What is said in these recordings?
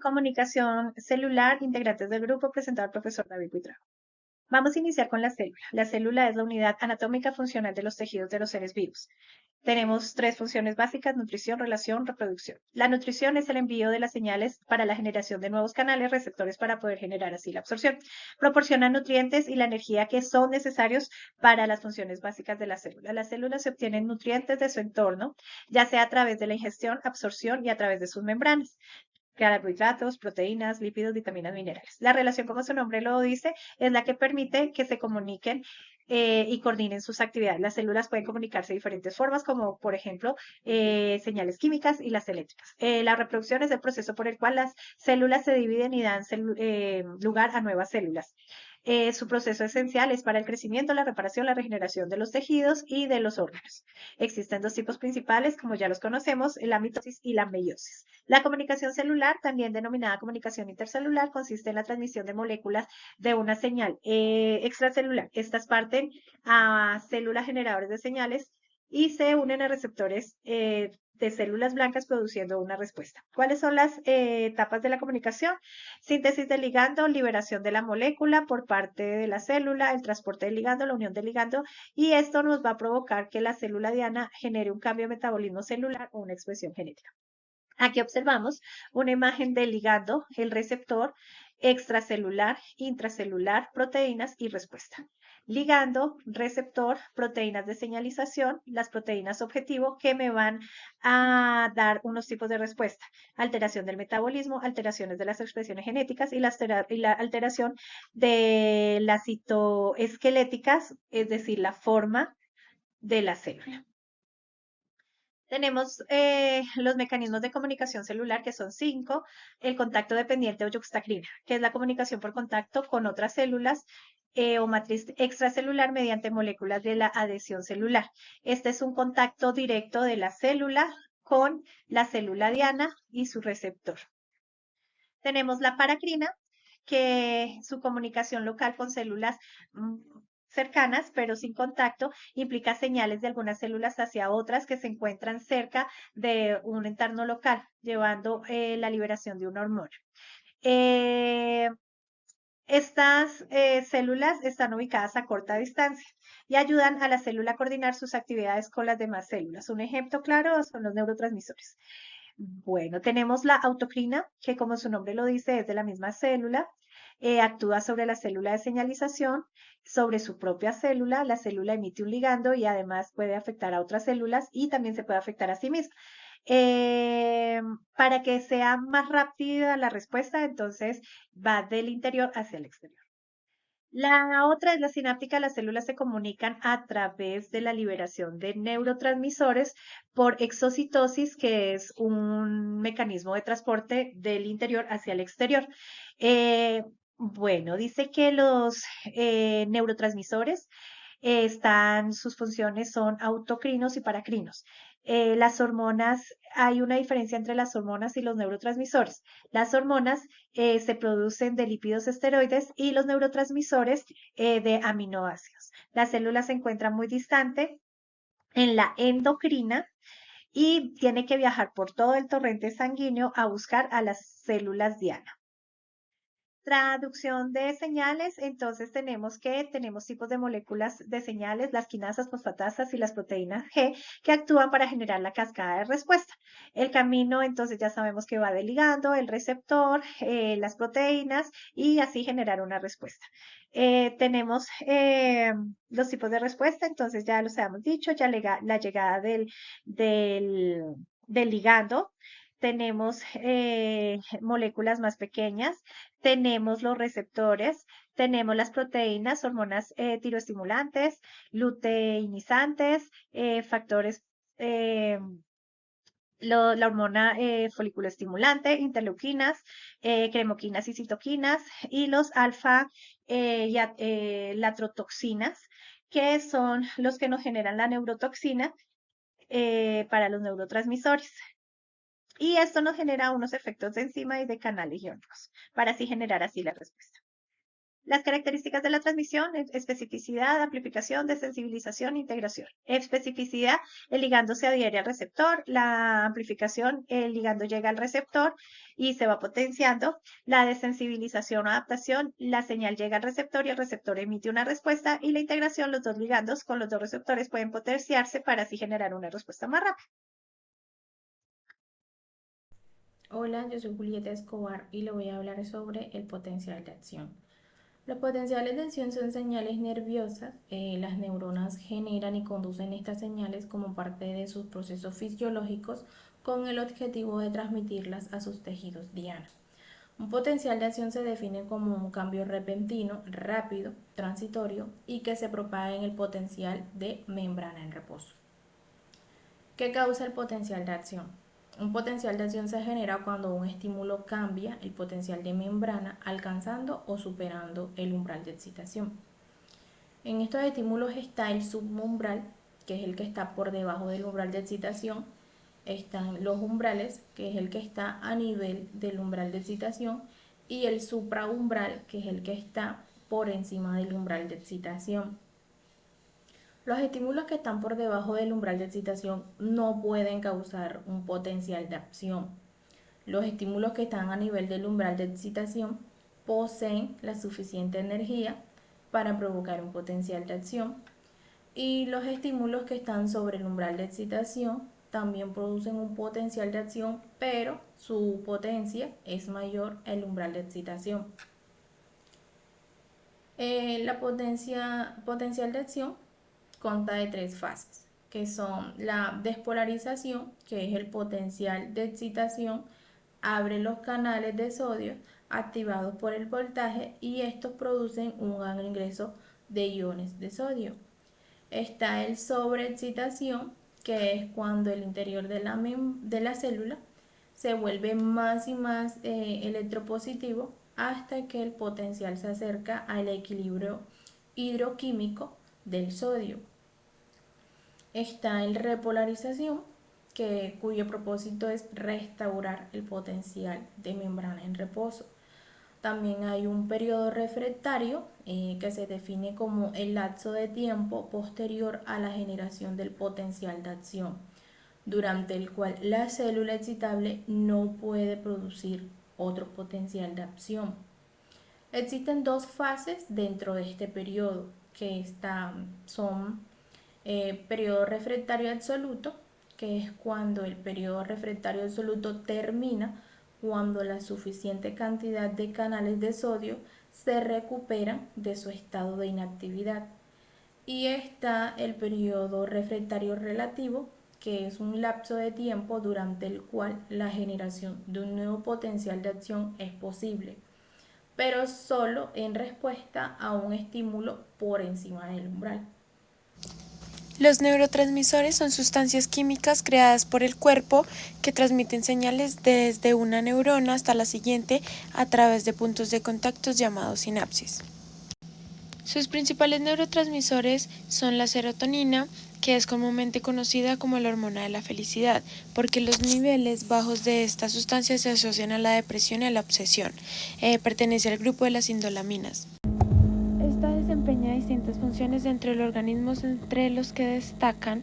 Comunicación celular, integrantes del grupo, presentado el profesor David Buitrago. Vamos a iniciar con la célula. La célula es la unidad anatómica funcional de los tejidos de los seres vivos. Tenemos tres funciones básicas: nutrición, relación, reproducción. La nutrición es el envío de las señales para la generación de nuevos canales receptores para poder generar así la absorción. Proporciona nutrientes y la energía que son necesarios para las funciones básicas de la célula. Las células se obtienen nutrientes de su entorno, ya sea a través de la ingestión, absorción y a través de sus membranas: carbohidratos, proteínas, lípidos, vitaminas, minerales. La relación, como su nombre lo dice, es la que permite que se comuniquen y coordinen sus actividades. Las células pueden comunicarse de diferentes formas, como por ejemplo señales químicas y las eléctricas. La reproducción es el proceso por el cual las células se dividen y dan lugar a nuevas células. Su proceso esencial es para el crecimiento, la reparación, la regeneración de los tejidos y de los órganos. Existen dos tipos principales, como ya los conocemos: la mitosis y la meiosis. La comunicación celular, también denominada comunicación intercelular, consiste en la transmisión de moléculas de una señal extracelular. Estas parten a células generadoras de señales y se unen a receptores de células blancas, produciendo una respuesta. ¿Cuáles son las etapas de la comunicación? Síntesis del ligando, liberación de la molécula por parte de la célula, el transporte del ligando, la unión del ligando, y esto nos va a provocar que la célula diana genere un cambio de metabolismo celular o una expresión genética. Aquí observamos una imagen del ligando, el receptor, extracelular, intracelular, proteínas y respuesta. Ligando, receptor, proteínas de señalización, las proteínas objetivo que me van a dar unos tipos de respuesta: alteración del metabolismo, alteraciones de las expresiones genéticas y la alteración de las citoesqueléticas, es decir, la forma de la célula. Tenemos los mecanismos de comunicación celular, que son 5. El contacto dependiente o yuxtacrina, que es la comunicación por contacto con otras células o matriz extracelular mediante moléculas de la adhesión celular. Este es un contacto directo de la célula con la célula diana y su receptor. Tenemos la paracrina, que su comunicación local con células cercanas, pero sin contacto, implica señales de algunas células hacia otras que se encuentran cerca de un entorno local, llevando la liberación de una hormona. Estas células están ubicadas a corta distancia y ayudan a la célula a coordinar sus actividades con las demás células. Un ejemplo claro son los neurotransmisores. Bueno, tenemos la autocrina, que como su nombre lo dice, es de la misma célula. Actúa sobre la célula de señalización, sobre su propia célula. La célula emite un ligando y además puede afectar a otras células y también se puede afectar a sí misma. Para que sea más rápida la respuesta, entonces va del interior hacia el exterior. La otra es la sináptica. Las células se comunican a través de la liberación de neurotransmisores por exocitosis, que es un mecanismo de transporte del interior hacia el exterior. Bueno, dice que los neurotransmisores sus funciones son autocrinos y paracrinos. Las hormonas, hay una diferencia entre las hormonas y los neurotransmisores. Las hormonas se producen de lípidos esteroides y los neurotransmisores de aminoácidos. La célula se encuentra muy distante en la endocrina y tiene que viajar por todo el torrente sanguíneo a buscar a las células diana. Traducción de señales. Entonces tenemos tipos de moléculas de señales: las quinasas, fosfatasas y las proteínas G, que actúan para generar la cascada de respuesta. El camino, entonces, ya sabemos que va del ligando, el receptor, las proteínas, y así generar una respuesta. Tenemos los tipos de respuesta, entonces ya los habíamos dicho: ya la llegada del ligando. Tenemos moléculas más pequeñas, tenemos los receptores, tenemos las proteínas, hormonas tiroestimulantes, luteinizantes, factores, la hormona folículo estimulante, interleuquinas, cremoquinas y citoquinas, y los alfa latrotoxinas, que son los que nos generan la neurotoxina para los neurotransmisores. Y esto nos genera unos efectos de enzima y de canales iónicos, para así generar así la respuesta. Las características de la transmisión: especificidad, amplificación, desensibilización, integración. Especificidad: el ligando se adhiere al receptor. La amplificación: el ligando llega al receptor y se va potenciando. La desensibilización o adaptación: la señal llega al receptor y el receptor emite una respuesta. Y la integración: los dos ligandos con los dos receptores pueden potenciarse para así generar una respuesta más rápida. Hola, yo soy Julieta Escobar y le voy a hablar sobre el potencial de acción. Los potenciales de acción son señales nerviosas. Las neuronas generan y conducen estas señales como parte de sus procesos fisiológicos con el objetivo de transmitirlas a sus tejidos dianos. Un potencial de acción se define como un cambio repentino, rápido, transitorio y que se propaga en el potencial de membrana en reposo. ¿Qué causa el potencial de acción? Un potencial de acción se genera cuando un estímulo cambia el potencial de membrana alcanzando o superando el umbral de excitación. En estos estímulos está el subumbral, que es el que está por debajo del umbral de excitación. Están los umbrales, que es el que está a nivel del umbral de excitación, y el supraumbral, que es el que está por encima del umbral de excitación. Los estímulos que están por debajo del umbral de excitación no pueden causar un potencial de acción. Los estímulos que están a nivel del umbral de excitación poseen la suficiente energía para provocar un potencial de acción, y los estímulos que están sobre el umbral de excitación también producen un potencial de acción, pero su potencia es mayor al umbral de excitación. La potencial de acción consta de tres fases, que son la despolarización, que es el potencial de excitación, abre los canales de sodio activados por el voltaje y estos producen un gran ingreso de iones de sodio. Está el sobreexcitación, que es cuando el interior de la célula se vuelve más y más electropositivo hasta que el potencial se acerca al equilibrio hidroquímico del sodio. Está el repolarización, cuyo propósito es restaurar el potencial de membrana en reposo. También hay un periodo refractario que se define como el lapso de tiempo posterior a la generación del potencial de acción, durante el cual la célula excitable no puede producir otro potencial de acción. Existen dos fases dentro de este periodo, que son periodo refractario absoluto, que es cuando el periodo refractario absoluto termina cuando la suficiente cantidad de canales de sodio se recuperan de su estado de inactividad. Y está el periodo refractario relativo, que es un lapso de tiempo durante el cual la generación de un nuevo potencial de acción es posible, pero solo en respuesta a un estímulo por encima del umbral. Los neurotransmisores son sustancias químicas creadas por el cuerpo que transmiten señales desde una neurona hasta la siguiente a través de puntos de contacto llamados sinapsis. Sus principales neurotransmisores son la serotonina, que es comúnmente conocida como la hormona de la felicidad, porque los niveles bajos de esta sustancia se asocian a la depresión y a la obsesión. Pertenece al grupo de las indolaminas. Esta desempeña distintas funciones dentro del organismo, entre los que destacan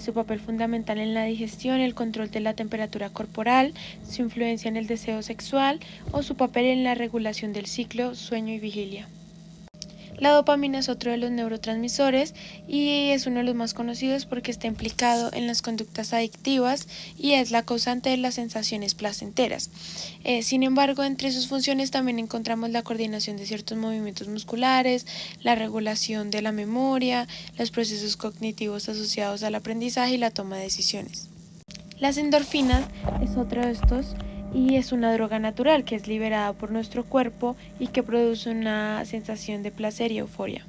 su papel fundamental en la digestión, el control de la temperatura corporal, su influencia en el deseo sexual o su papel en la regulación del ciclo, sueño y vigilia. La dopamina es otro de los neurotransmisores y es uno de los más conocidos porque está implicado en las conductas adictivas y es la causante de las sensaciones placenteras. Sin embargo, entre sus funciones también encontramos la coordinación de ciertos movimientos musculares, la regulación de la memoria, los procesos cognitivos asociados al aprendizaje y la toma de decisiones. Las endorfinas es otro de estos y es una droga natural que es liberada por nuestro cuerpo y que produce una sensación de placer y euforia.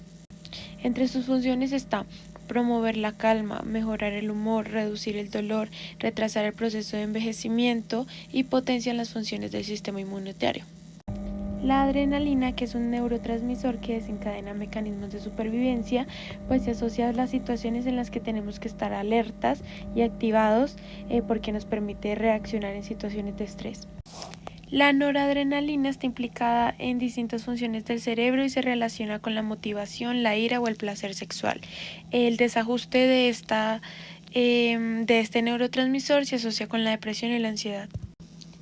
Entre sus funciones está promover la calma, mejorar el humor, reducir el dolor, retrasar el proceso de envejecimiento y potencian las funciones del sistema inmunitario. La adrenalina, que es un neurotransmisor que desencadena mecanismos de supervivencia, pues se asocia a las situaciones en las que tenemos que estar alertas y activados porque nos permite reaccionar en situaciones de estrés. La noradrenalina está implicada en distintas funciones del cerebro y se relaciona con la motivación, la ira o el placer sexual. El desajuste de este neurotransmisor se asocia con la depresión y la ansiedad.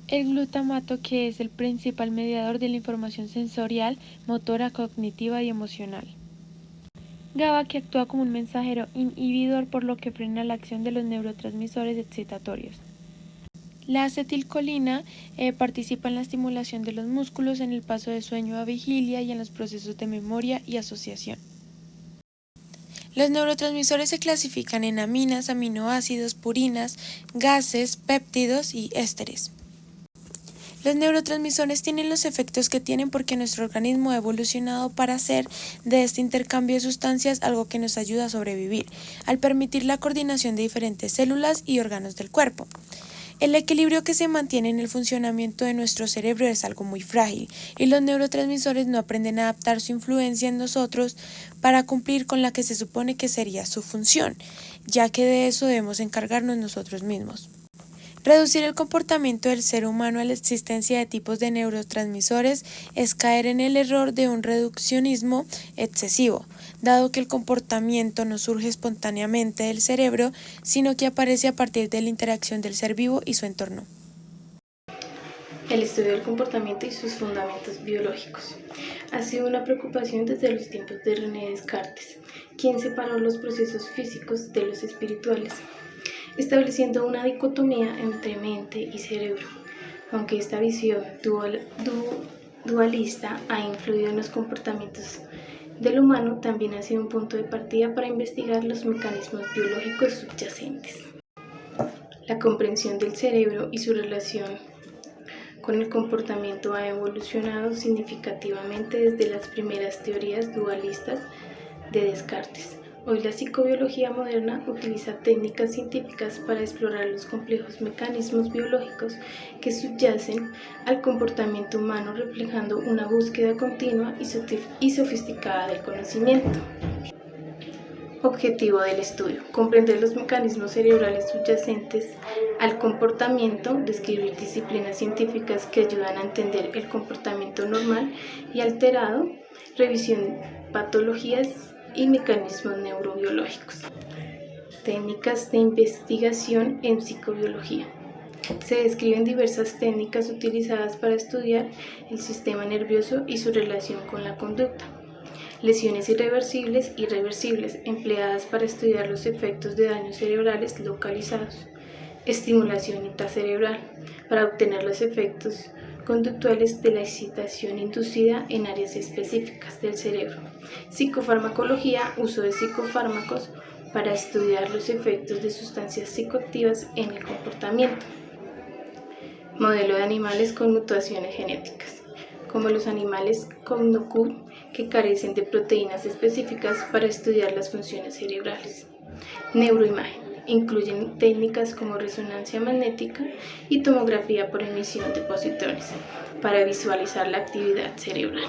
El glutamato, que es el principal mediador de la información sensorial, motora, cognitiva y emocional. GABA, que actúa como un mensajero inhibidor, por lo que frena la acción de los neurotransmisores excitatorios. La acetilcolina participa en la estimulación de los músculos, en el paso de sueño a vigilia y en los procesos de memoria y asociación. Los neurotransmisores se clasifican en aminas, aminoácidos, purinas, gases, péptidos y ésteres. Los neurotransmisores tienen los efectos que tienen porque nuestro organismo ha evolucionado para hacer de este intercambio de sustancias algo que nos ayuda a sobrevivir, al permitir la coordinación de diferentes células y órganos del cuerpo. El equilibrio que se mantiene en el funcionamiento de nuestro cerebro es algo muy frágil y los neurotransmisores no aprenden a adaptar su influencia en nosotros para cumplir con la que se supone que sería su función, ya que de eso debemos encargarnos nosotros mismos. Reducir el comportamiento del ser humano a la existencia de tipos de neurotransmisores es caer en el error de un reduccionismo excesivo, dado que el comportamiento no surge espontáneamente del cerebro, sino que aparece a partir de la interacción del ser vivo y su entorno. El estudio del comportamiento y sus fundamentos biológicos ha sido una preocupación desde los tiempos de René Descartes, quien separó los procesos físicos de los espirituales, estableciendo una dicotomía entre mente y cerebro. Aunque esta visión dualista ha influido en los comportamientos del humano, también ha sido un punto de partida para investigar los mecanismos biológicos subyacentes. La comprensión del cerebro y su relación con el comportamiento ha evolucionado significativamente desde las primeras teorías dualistas de Descartes. Hoy la psicobiología moderna utiliza técnicas científicas para explorar los complejos mecanismos biológicos que subyacen al comportamiento humano, reflejando una búsqueda continua y sofisticada del conocimiento. Objetivo del estudio: comprender los mecanismos cerebrales subyacentes al comportamiento, describir disciplinas científicas que ayudan a entender el comportamiento normal y alterado, revisión patologías y mecanismos neurobiológicos. Técnicas de investigación en psicobiología. Se describen diversas técnicas utilizadas para estudiar el sistema nervioso y su relación con la conducta. Lesiones irreversibles y reversibles, empleadas para estudiar los efectos de daños cerebrales localizados. Estimulación intracerebral, para obtener los efectos conductuales de la excitación inducida en áreas específicas del cerebro. Psicofarmacología, uso de psicofármacos para estudiar los efectos de sustancias psicoactivas en el comportamiento. Modelo de animales con mutaciones genéticas, como los animales Cognocut, que carecen de proteínas específicas para estudiar las funciones cerebrales. Neuroimagen. Incluyen técnicas como resonancia magnética y tomografía por emisión de positrones para visualizar la actividad cerebral.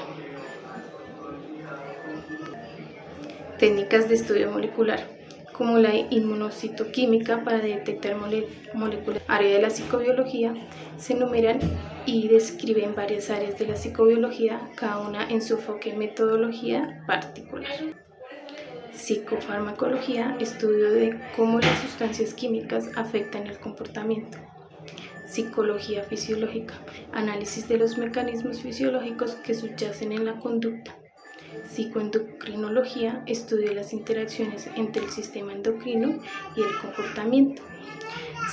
Técnicas de estudio molecular, como la inmunocitoquímica para detectar moléculas. Área de la psicobiología: se enumeran y describen varias áreas de la psicobiología, cada una en su enfoque y metodología particular. Psicofarmacología, estudio de cómo las sustancias químicas afectan el comportamiento. Psicología fisiológica, análisis de los mecanismos fisiológicos que subyacen en la conducta. Psicoendocrinología, estudio de las interacciones entre el sistema endocrino y el comportamiento.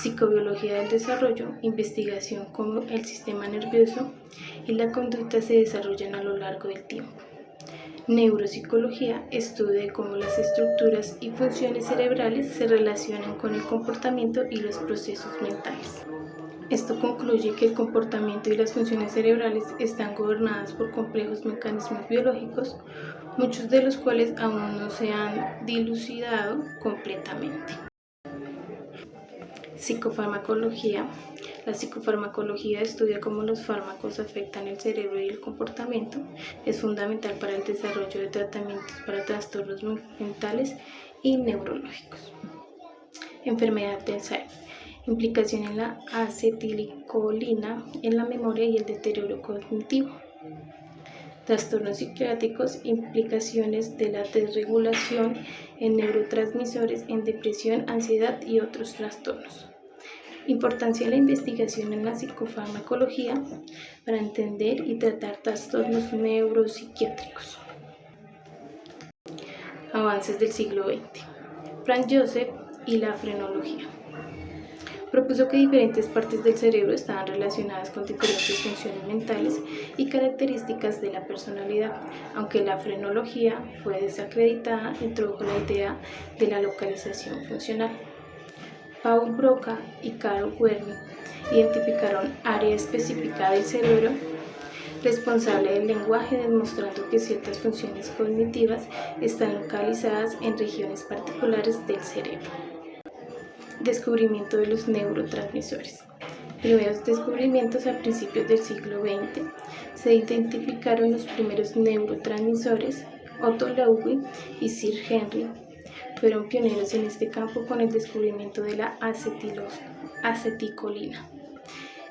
Psicobiología del desarrollo, investigación cómo el sistema nervioso y la conducta se desarrollan a lo largo del tiempo. Neuropsicología, estudio de cómo las estructuras y funciones cerebrales se relacionan con el comportamiento y los procesos mentales. Esto concluye que el comportamiento y las funciones cerebrales están gobernadas por complejos mecanismos biológicos, muchos de los cuales aún no se han dilucidado completamente. Psicofarmacología. La psicofarmacología estudia cómo los fármacos afectan el cerebro y el comportamiento. Es fundamental para el desarrollo de tratamientos para trastornos mentales y neurológicos. Enfermedad de Alzheimer. implicación en la acetilcolina, en la memoria y el deterioro cognitivo. Trastornos psiquiátricos, implicaciones de la desregulación en neurotransmisores en depresión, ansiedad y otros trastornos. Importancia de la investigación en la psicofarmacología para entender y tratar trastornos neuropsiquiátricos. Avances del siglo XX. Frank Joseph y la frenología. Propuso que diferentes partes del cerebro estaban relacionadas con diferentes funciones mentales y características de la personalidad. Aunque la frenología fue desacreditada, introdujo la idea de la localización funcional. Paul Broca y Carol Wernicke identificaron área específica del cerebro responsable del lenguaje, demostrando que ciertas funciones cognitivas están localizadas en regiones particulares del cerebro. Descubrimiento de los neurotransmisores. Primeros descubrimientos a principios del siglo XX. Se identificaron los primeros neurotransmisores. Otto Loewi y Sir Henry fueron pioneros en este campo con el descubrimiento de la acetilcolina.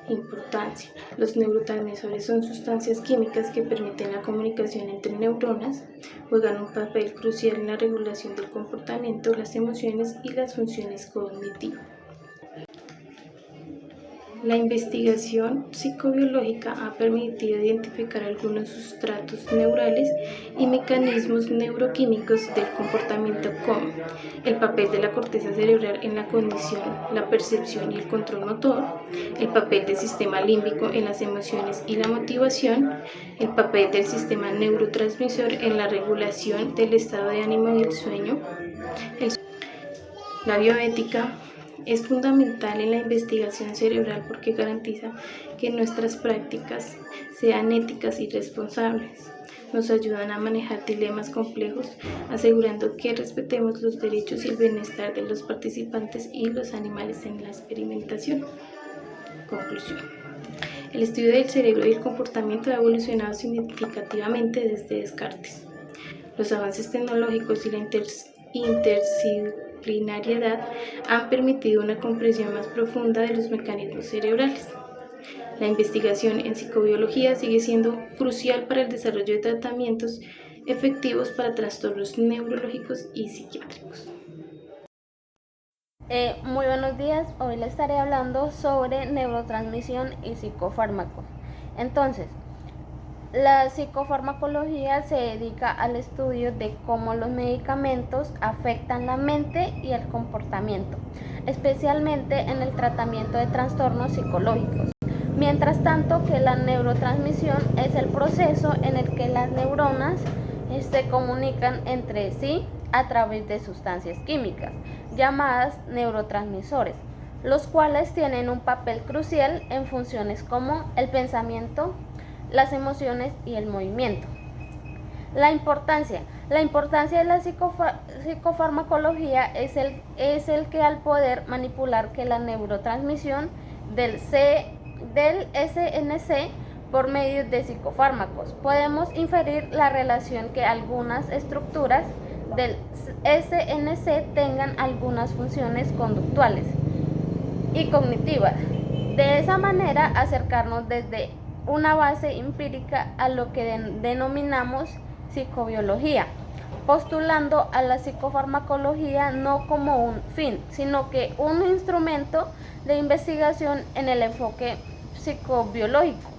Importancia. Los neurotransmisores son sustancias químicas que permiten la comunicación entre neuronas, juegan un papel crucial en la regulación del comportamiento, las emociones y las funciones cognitivas. La investigación psicobiológica ha permitido identificar algunos sustratos neurales y mecanismos neuroquímicos del comportamiento como el papel de la corteza cerebral en la cognición, la percepción y el control motor, el papel del sistema límbico en las emociones y la motivación, el papel del sistema neurotransmisor en la regulación del estado de ánimo y el sueño. La bioética es fundamental en la investigación cerebral porque garantiza que nuestras prácticas sean éticas y responsables. Nos ayudan a manejar dilemas complejos, asegurando que respetemos los derechos y el bienestar de los participantes y los animales en la experimentación. Conclusión. El estudio del cerebro y el comportamiento ha evolucionado significativamente desde Descartes. Los avances tecnológicos y la interdisciplinariedad han permitido una comprensión más profunda de los mecanismos cerebrales. La investigación en psicobiología sigue siendo crucial para el desarrollo de tratamientos efectivos para trastornos neurológicos y psiquiátricos. Muy buenos días, hoy les estaré hablando sobre neurotransmisión y psicofármacos. Entonces, la psicofarmacología se dedica al estudio de cómo los medicamentos afectan la mente y el comportamiento, especialmente en el tratamiento de trastornos psicológicos. Mientras tanto que la neurotransmisión es el proceso en el que las neuronas se comunican entre sí a través de sustancias químicas, llamadas neurotransmisores, los cuales tienen un papel crucial en funciones como el pensamiento, las emociones y el movimiento. La importancia de la psicofarmacología es el que al poder manipular que la neurotransmisión del SNC por medio de psicofármacos, podemos inferir la relación que algunas estructuras del SNC tengan algunas funciones conductuales y cognitivas. De esa manera acercarnos desde una base empírica a lo que denominamos psicobiología, postulando a la psicofarmacología no como un fin, sino que un instrumento de investigación en el enfoque psicobiológico.